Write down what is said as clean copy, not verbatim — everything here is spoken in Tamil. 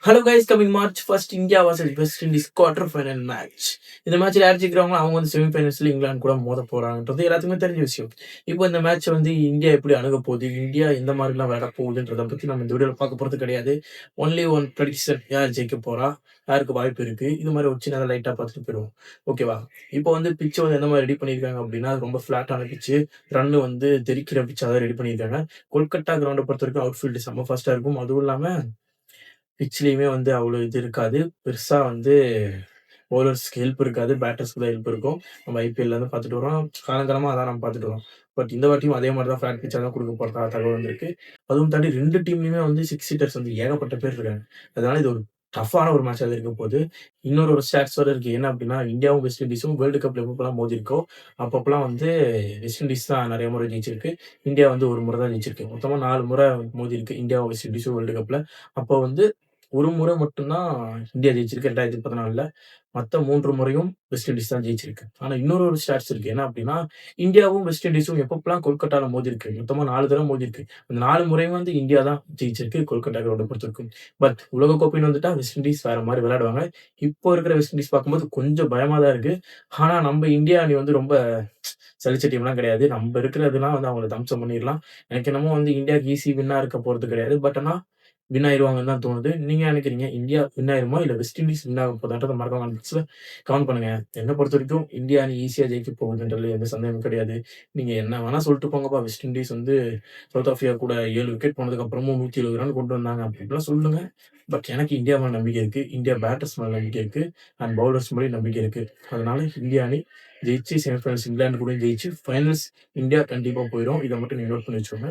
Hello guys, coming March 1 India vs west Indies quarter final match. இந்த மேட்ச்ல யார் ஜெயிக்கிறாங்களோ அவங்க வந்து செமிஃபைனல்ஸ்ல இங்கிலாந்து கூட மோத போறாங்கன்றது எல்லாத்துக்குமே தெரிஞ்ச விஷயம். இப்போ இந்த மேட்ச் வந்து இந்தியா எப்படி அணுக போகுது, இந்தியா எந்த மாதிரிலாம் விளையாட போகுதுன்றத பத்தி நம்ம இந்த வீடியோல பார்க்க போறது கிடையாது. ஒன்லி ஒன் ப்ரெடிக்ஷன், யார் ஜெயிக்க போறா, யாருக்கு வாய்ப்பு இருக்கு, இது மாதிரி ஒரு சின்னதா லைட்டா பார்த்துட்டு போயிடுவோம். ஓகேவா? இப்போ வந்து பிட்ச் வந்து எந்த மாதிரி ரெடி பண்ணியிருக்காங்க அப்படின்னா, ரொம்ப ஃபிளாட்டான பிட்ச், ரன் வந்து தெறிக்கிற பிட்சா தான் ரெடி பண்ணியிருக்காங்க. கொல்கத்தா கிரவுண்டை பொறுத்த வரைக்கும் அவுட் ஃபீல்டு செம்ம ஃபாஸ்டா இருக்கும். அதுவும் இல்லாம பிட்ச்லயுமே வந்து அவ்வளோ இது இருக்காது. பெருசா வந்து பவுலர்ஸ்க்கு ஹெல்ப் இருக்காது. பேட்டர்ஸ்க்கு தான் ஹெல்ப் இருக்கும். நம்ம ஐபிஎல்ல இருந்து பார்த்துட்டு வரோம். காலங்காலமா அதான் நம்ம பார்த்துட்டு வரோம். பட் இந்த வாட்டியும் அதே மாரி தான் ஃபிளாட் பிட்ச்சா தான் குடுக்க போறதா தகவல் வந்திருக்கு. அதுவும் தாண்டி 2 டீம்லயுமே வந்து 6 ஹிட்டர்ஸ் வந்து ஏகப்பட்ட பேர் இருக்காங்க. அதனால இது ஒரு டஃப்பான ஒரு மேட்ச்சா தான் இருக்க போது. இன்னொரு ஒரு ஸ்டாட்ஸ் வேற இருக்கு. என்ன அப்டின்னா, இந்தியாவும், வெஸ்ட் இண்டீஸும் வேர்ல்டு கப்ல எப்பப்பலாம் மோதிருக்கோ, அப்பப்பலாம் வந்து வெஸ்ட் இண்டீஸ் தான் நெறைய முறை ஜெயிச்சிருக்கு. இந்தியா வந்து 1 முறை தான் ஜெயிச்சிருக்கு. மொத்தமா 4 முறை மோதிருக்கு இந்தியாவும், வெஸ்ட் இண்டீஸும் வேர்ல்டு கப்ல. அப்போ வந்து 1 முறை மட்டும் தான் இந்தியா ஜெயிச்சிருக்கு 2014ல. மத்த 3 முறையும் வெஸ்ட் இண்டீஸ் தான் ஜெயிச்சிருக்கு. ஆனா இன்னொரு ஒரு ஸ்டாட்ஸ் இருக்கு. என்ன அப்டின்னா, இந்தியாவும், வெஸ்ட் இண்டீஸும் எப்பப்பலாம் கொல்கட்டால மோதிருக்கு, மொத்தமா 4 தடவ மோதிருக்கு. அந்த 4 முறையும் வந்து இந்தியா தான் ஜெயிச்சிருக்கு கொல்கட்டா கிரவுண்ட பொறுத்தவரைக்கும். பட் உலக கோப்பைன்னு வந்துட்டா வெஸ்ட் இண்டீஸ் வேற மாரி விளையாடுவாங்க. இப்போ இருக்கிற வெஸ்ட் இண்டீஸ் பார்க்கும்போது கொஞ்சம் பயமா தான் இருக்கு. ஆனா நம்ம இந்தியா அணி வந்து ரொம்ப சலிச்ச டீம்லாம் கிடையாது. நம்ம இருக்கிறதெல்லாம் வந்து அவங்கள தம்சம் பண்ணிறலாம். எனக்கு என்னமோ வந்து இந்தியாக்கு ஈஸி வின்னா இருக்க போறது கிடையாது. பட் ஆனா வின் ஆயிருவாங்கன்னு தான் தோணுது. நீங்க என்ன நினைக்கிறீங்க? இந்தியா வின் ஆயிருமா? இல்ல வெஸ்ட் இண்டீஸ் வின் ஆக போதான்றத மறக்காம கமெண்ட் பாக்ஸ்ல கமெண்ட் பண்ணுங்க. என்ன பொறுத்தவரைக்கும் இந்தியா அணி ஈஸியா ஜெயிக்க போகுதுன்றதுல எந்த சந்தேகமும் கிடையாது. நீங்க என்ன வேணா சொல்லிட்டு போங்கப்பா. வெஸ்ட் இண்டீஸ் வந்து சவுத் ஆஃப்ரிக்கா கூட 7 விக்கெட் போனதுக்கு அப்புறமும் 170 ரன் கொண்டு வந்தாங்க. அப்படி இப்படிலாம் சொல்லுங்க. பட் எனக்கு இந்தியா மேல நம்பிக்கை இருக்கு. இந்தியா பேட்டர்ஸ் மேல நம்பிக்கை இருக்கு. அண்ட் பவுலர்ஸ் மேலயும் நம்பிக்கை இருக்கு. அதனால இந்தியா அணி ஜெயிச்சு செமிஃபைனல்ஸ் இங்கிலாந்து கூடயும் ஜெயிச்சு ஃபைனல்ஸ் இந்தியா கண்டிப்பா போயிரும். இத மட்டும் நீங்க நோட் பண்ணி வச்சுக்கோங்க.